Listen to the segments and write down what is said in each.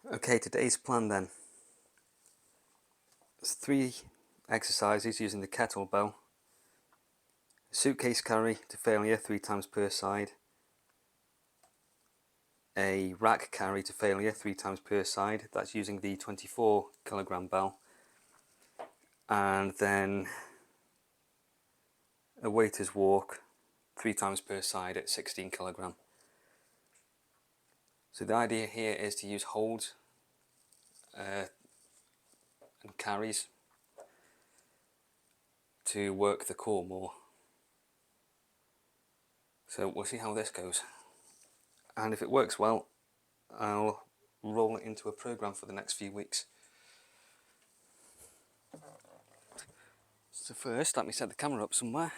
Okay, today's plan then. It's 3 exercises using the kettlebell, suitcase carry to failure 3 times per side, a rack carry to failure 3 times per side, that's using the 24kg bell, and then a waiter's walk 3 times per side at 16kg. So the idea here is to use holds and carries to work the core more. So we'll see how this goes, and if it works well, I'll roll it into a program for the next few weeks. So first, let me set the camera up somewhere.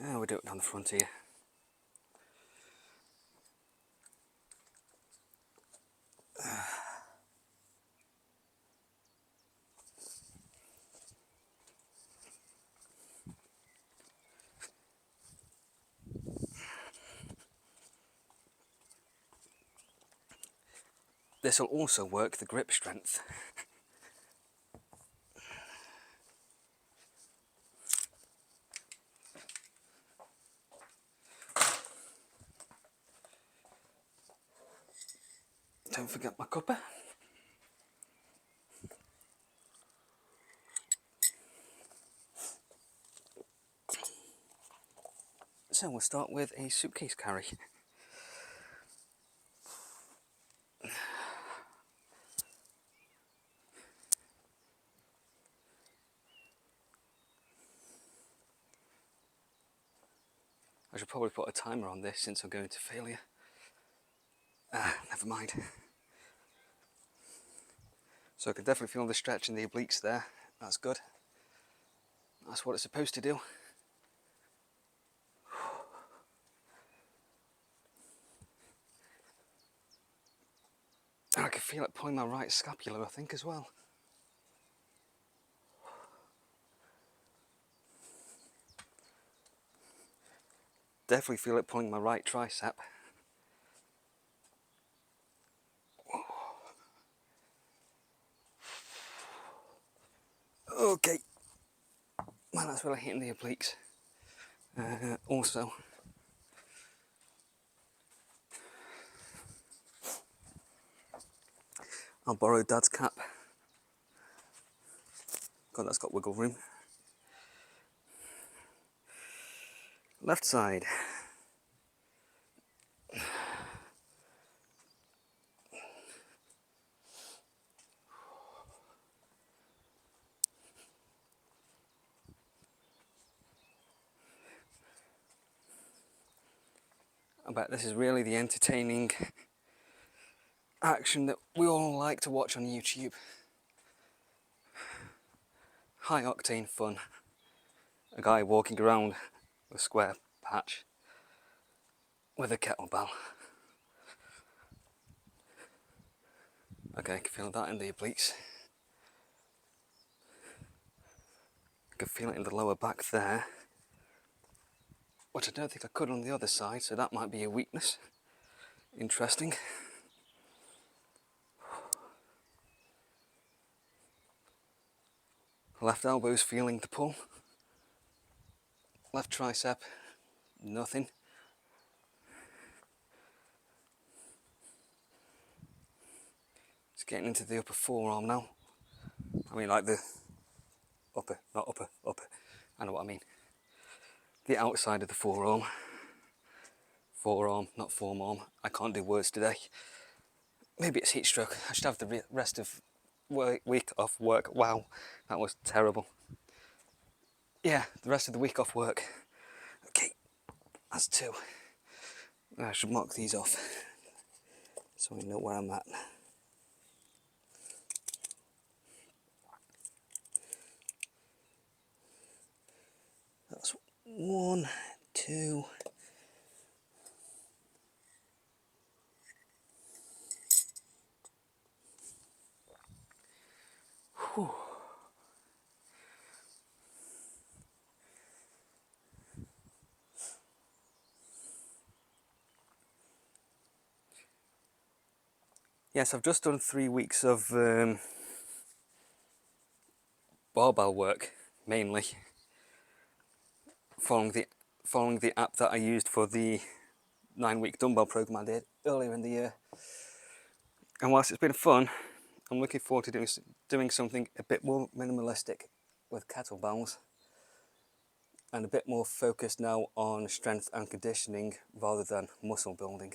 We'll do it down the front here. This will also work the grip strength. Don't forget my cuppa. So we'll start with a suitcase carry. I should probably put a timer on this since I'm going to failure. Never mind. So I can definitely feel the stretch in the obliques there. That's good. That's what it's supposed to do. And I can feel it pulling my right scapula, I think, as well. Definitely feel it pulling my right tricep. Okay. Man, that's really hitting the obliques. Also, I'll borrow Dad's cap. God, that's got wiggle room. Left side. I bet this is really the entertaining action that we all like to watch on YouTube. High octane fun. A guy walking around a square patch with a kettlebell. Okay, I can feel that in the obliques. I can feel it in the lower back there, which I don't think I could on the other side, so that might be a weakness. Interesting. Left elbow's feeling the pull. Left tricep, nothing. It's getting into the upper forearm now. I mean, like the upper, not upper, upper. I know what I mean. The outside of the forearm. Forearm, not forearm. I can't do words today. Maybe it's heat stroke. I should have the rest of week off work. Wow, that was terrible. Yeah, the rest of the week off work. Okay, that's 2. I should mark these off so I know where I'm at. That's 1, 2. Whew. Yes, I've just done 3 weeks of barbell work, mainly following the app that I used for the 9-week dumbbell program I did earlier in the year. And whilst it's been fun, I'm looking forward to doing something a bit more minimalistic with kettlebells and a bit more focused now on strength and conditioning rather than muscle building.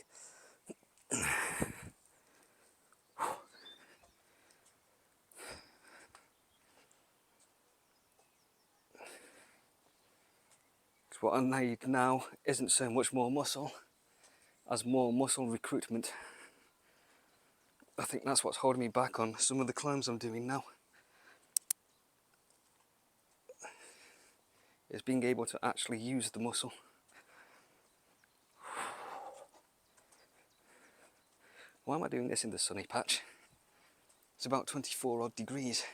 Because what I need now isn't so much more muscle as more muscle recruitment. I think that's what's holding me back on some of the climbs I'm doing now. Is being able to actually use the muscle. Why am I doing this in the sunny patch? It's about 24 odd degrees.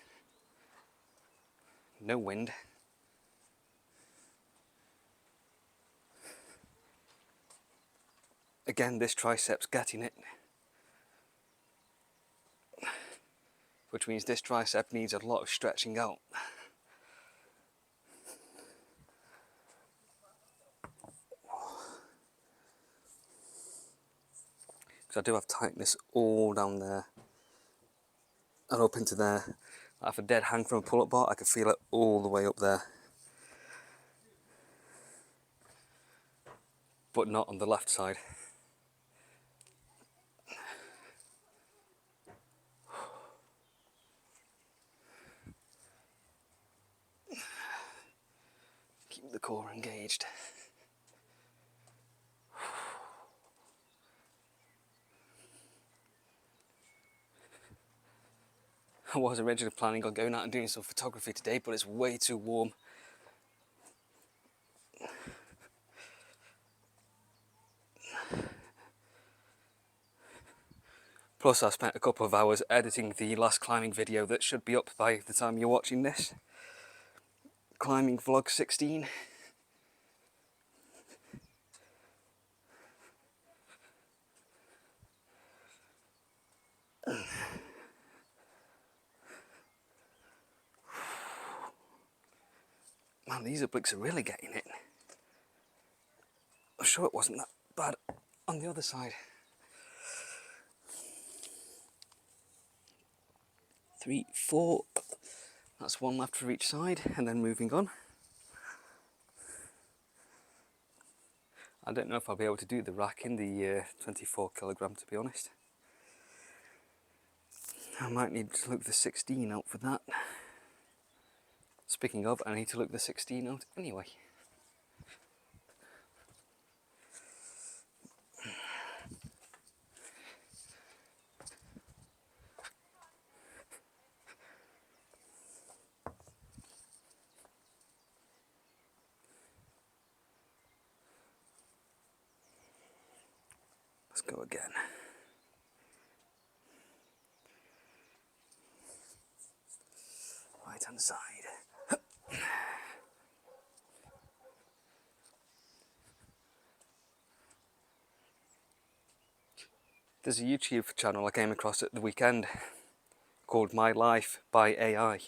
No wind. Again, this tricep's getting it. Which means this tricep needs a lot of stretching out. Because I do have tightness all down there and up into there. If a dead hang from a pull-up bar, I can feel it all the way up there. But not on the left side. Keep the core engaged. I was originally planning on going out and doing some photography today, but it's way too warm. Plus I spent a couple of hours editing the last climbing video that should be up by the time you're watching this. Climbing vlog 16. Man, these obliques are really getting it. I'm sure it wasn't that bad on the other side. 3, 4. That's one left for each side, and then moving on. I don't know if I'll be able to do the rack in the 24 kilogram, to be honest. I might need to look the 16 out for that. Speaking of, I need to look the 16 out anyway. Let's go again. Right hand side. There's a YouTube channel I came across at the weekend called My Life by AI. And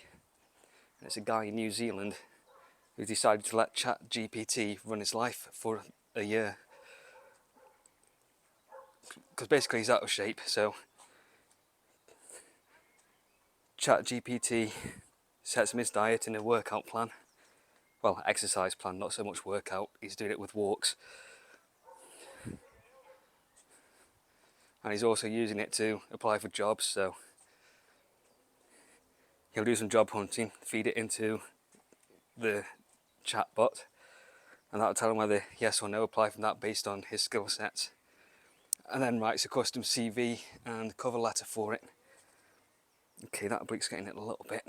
it's a guy in New Zealand who decided to let ChatGPT run his life for a year. Because basically he's out of shape, so ChatGPT sets him his diet and a workout plan. Well, exercise plan, not so much workout. He's doing it with walks. And he's also using it to apply for jobs, so he'll do some job hunting, feed it into the chatbot, and that'll tell him whether yes or no apply for that based on his skill sets. And then writes a custom CV and cover letter for it. Okay, that oblique's getting it a little bit.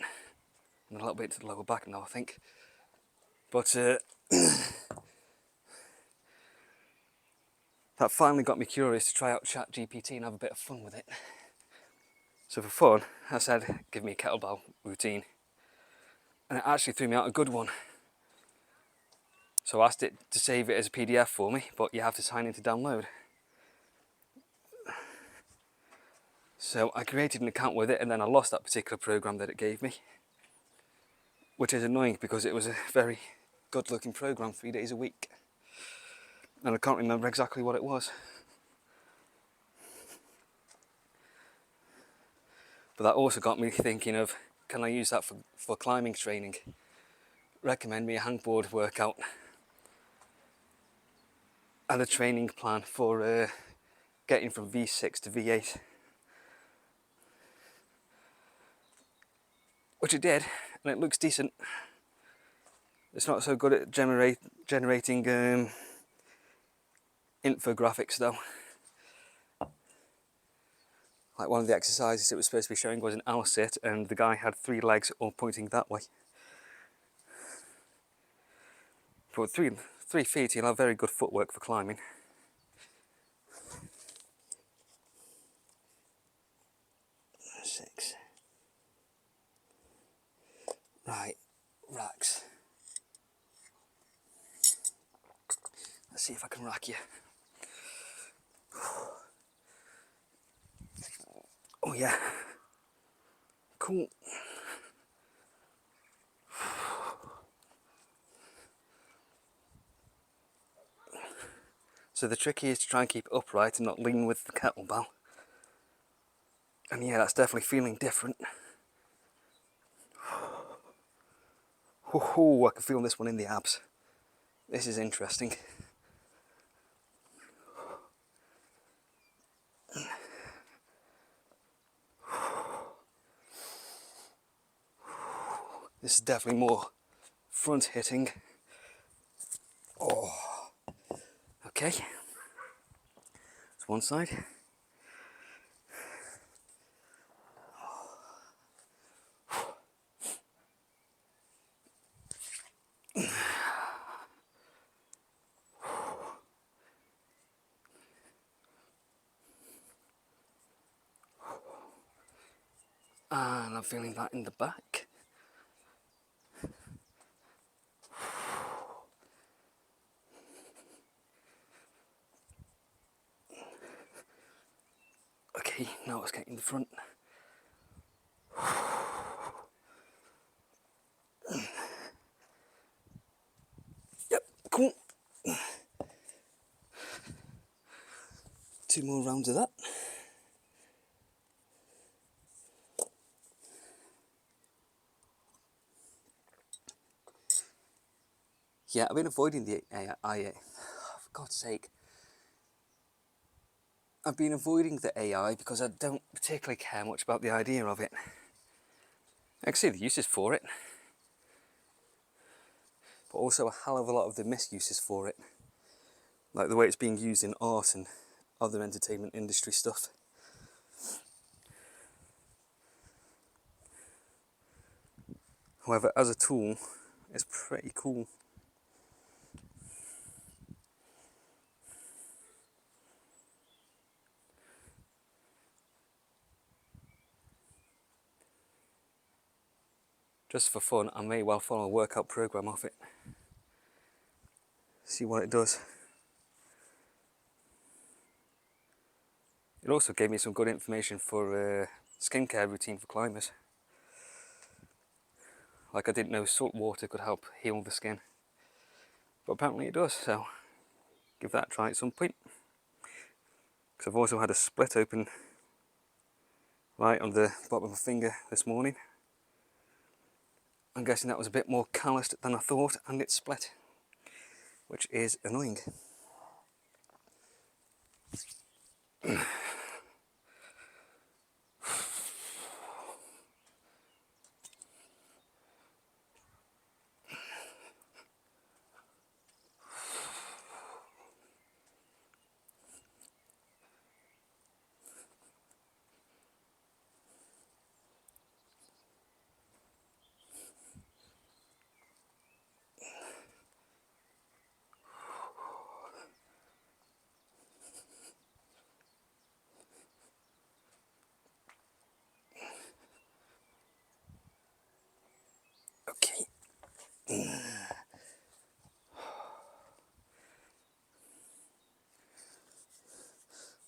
And a little bit to the lower back now, I think. But that finally got me curious to try out ChatGPT and have a bit of fun with it. So for fun, I said, give me a kettlebell routine. And it actually threw me out a good one. So I asked it to save it as a PDF for me, but you have to sign in to download. So I created an account with it, and then I lost that particular program that it gave me, which is annoying because it was a very good looking program, 3 days a week, and I can't remember exactly what it was. But that also got me thinking of, can I use that for climbing training? Recommend me a hangboard workout and a training plan for getting from V6 to V8. Which it did, and it looks decent. It's not so good at generating infographics though. Like one of the exercises it was supposed to be showing was an owl sit, and the guy had 3 legs all pointing that way. But 3 feet, he'll have very good footwork for climbing. Six. Right, racks. Let's see if I can rack you. Oh yeah. Cool. So the trick is to try and keep it upright and not lean with the kettlebell. And yeah, that's definitely feeling different. Oh, I can feel this one in the abs. This is interesting. This is definitely more front hitting. Oh, okay. That's one side. And I'm feeling that in the back. Okay, now let's get in the front. Yep, cool. 2 more rounds of that. Yeah, I've been avoiding the AI. For God's sake. I've been avoiding the AI because I don't particularly care much about the idea of it. I can see the uses for it, but also a hell of a lot of the misuses for it. Like the way it's being used in art and other entertainment industry stuff. However, as a tool, it's pretty cool. Just for fun, I may well follow a workout program off it. See what it does. It also gave me some good information for skincare routine for climbers. Like I didn't know salt water could help heal the skin. But apparently it does, so give that a try at some point. Because I've also had a split open right on the bottom of my finger this morning. I'm guessing that was a bit more calloused than I thought, and it split, which is annoying. Okay.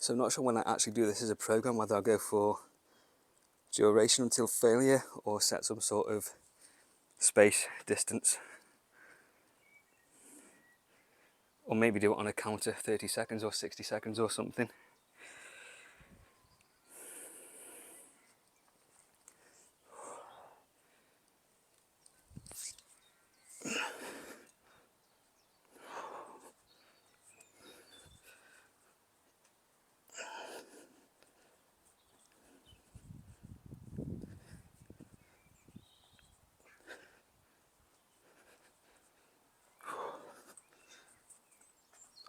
So I'm not sure when I actually do this as a program whether I'll go for duration until failure or set some sort of space distance, or maybe do it on a counter, 30 seconds or 60 seconds or something.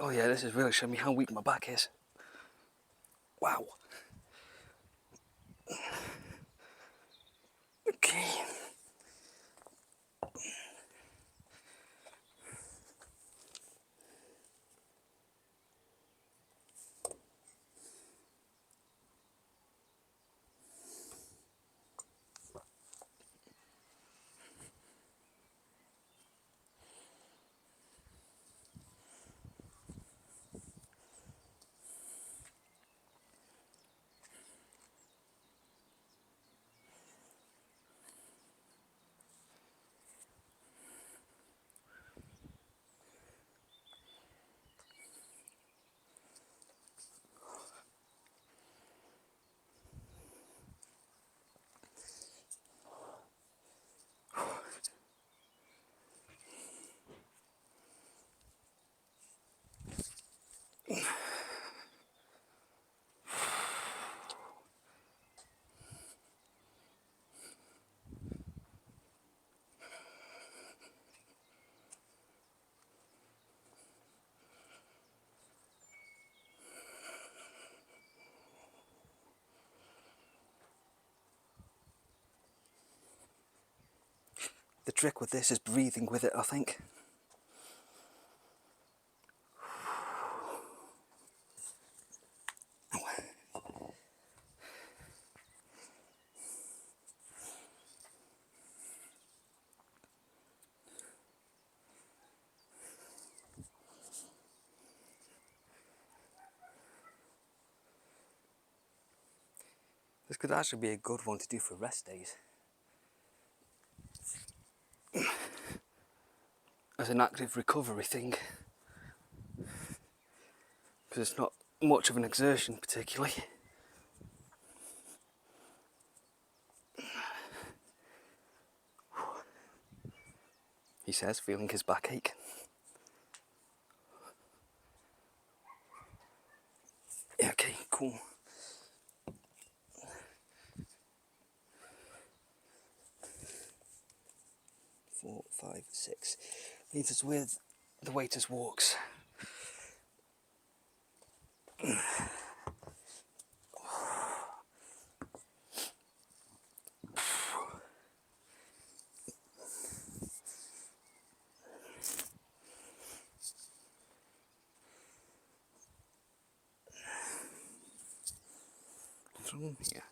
Oh yeah, this is really showing me how weak my back is. Wow. Okay. The trick with this is breathing with it, I think. This could actually be a good one to do for rest days. As an active recovery thing. Because it's not much of an exertion particularly. He says, feeling his backache. Yeah, okay, cool. 4, 5, 6 meters with the waiters walks. From here.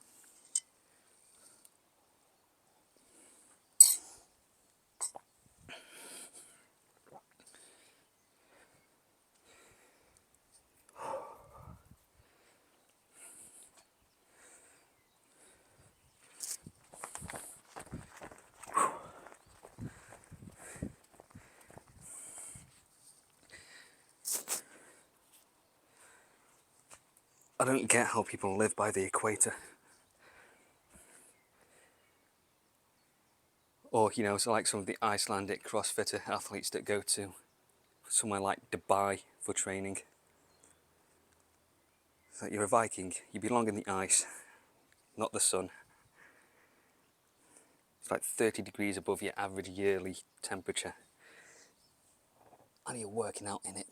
I don't get how people live by the equator. Or, you know, so like some of the Icelandic CrossFitter athletes that go to somewhere like Dubai for training. It's like you're a Viking, you belong in the ice, not the sun. It's like 30 degrees above your average yearly temperature. And you're working out in it.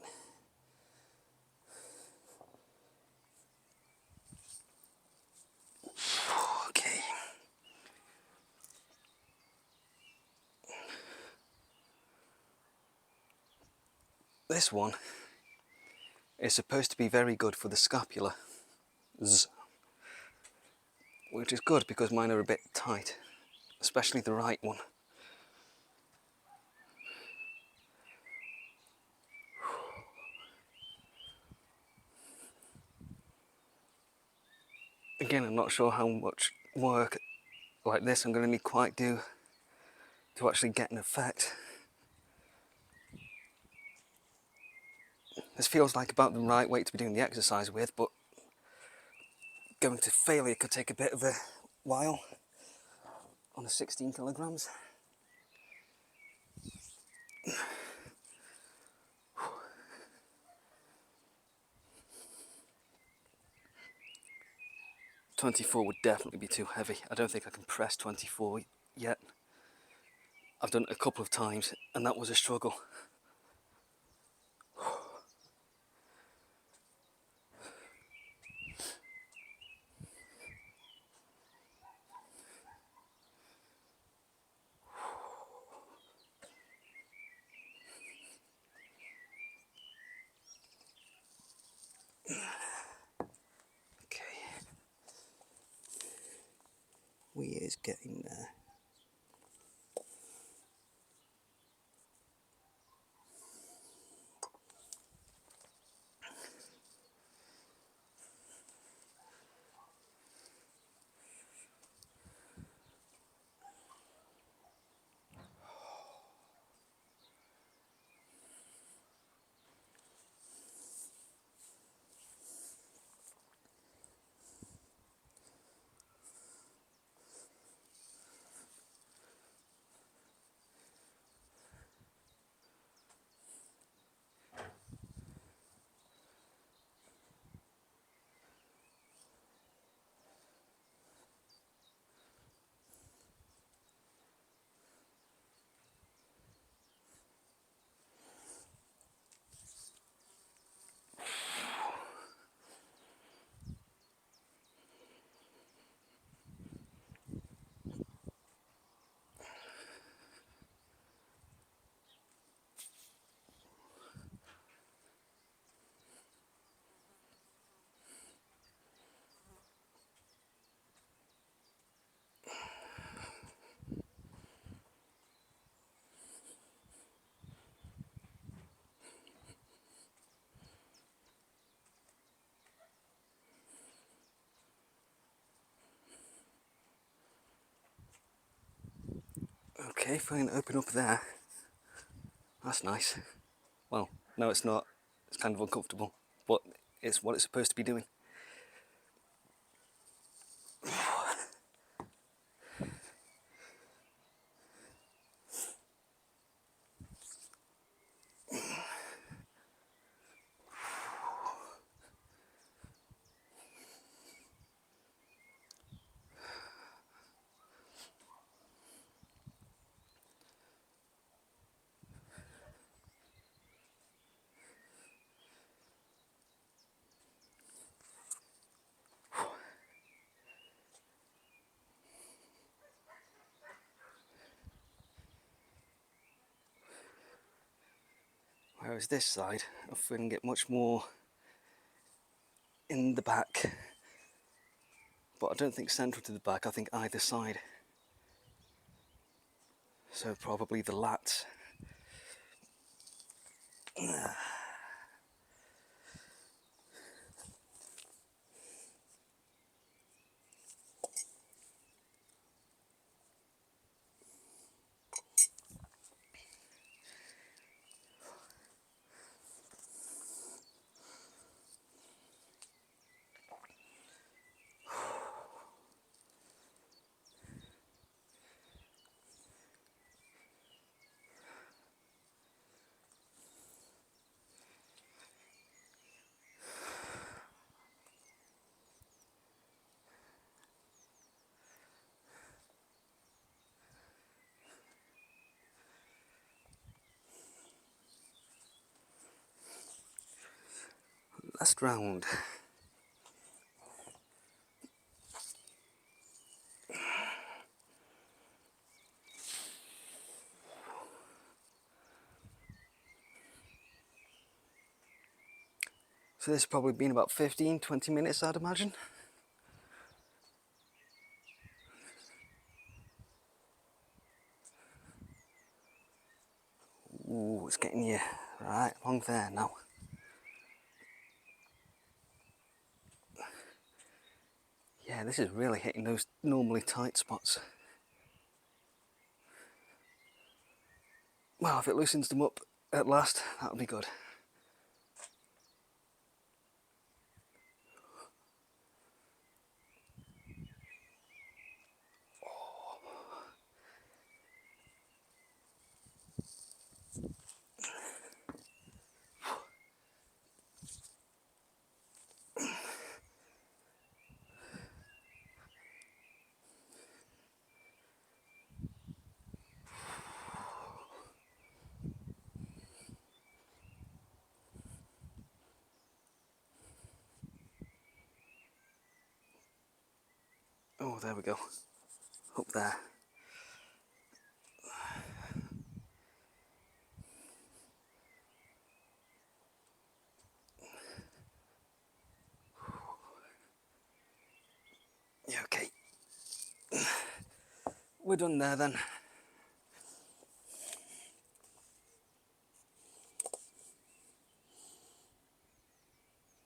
Okay. This one is supposed to be very good for the scapula, which is good because mine are a bit tight, especially the right one. Again, I'm not sure how much work like this I'm going to need quite do to actually get an effect. This feels like about the right weight to be doing the exercise with, but going to failure could take a bit of a while on a 16 kilograms. "24 would definitely be too heavy. I don't think I can press 24 yet. I've done it a couple of times and that was a struggle. Okay. We is getting there. Okay, fine, open up there. That's nice. Well, no it's not. It's kind of uncomfortable, but it's what it's supposed to be doing. Whereas this side, I find it much more in the back, but I don't think central to the back, I think either side. So probably the lats. Last round. So this has probably been about 15-20 minutes, I'd imagine. Ooh, it's getting you right along there now. Yeah, this is really hitting those normally tight spots. Well, if it loosens them up at last, that'll be good. Oh, there we go. Up there. Yeah, okay. We're done there then.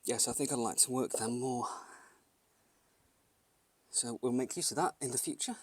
Yes, I think I'd like to work them more. So we'll make use of that in the future.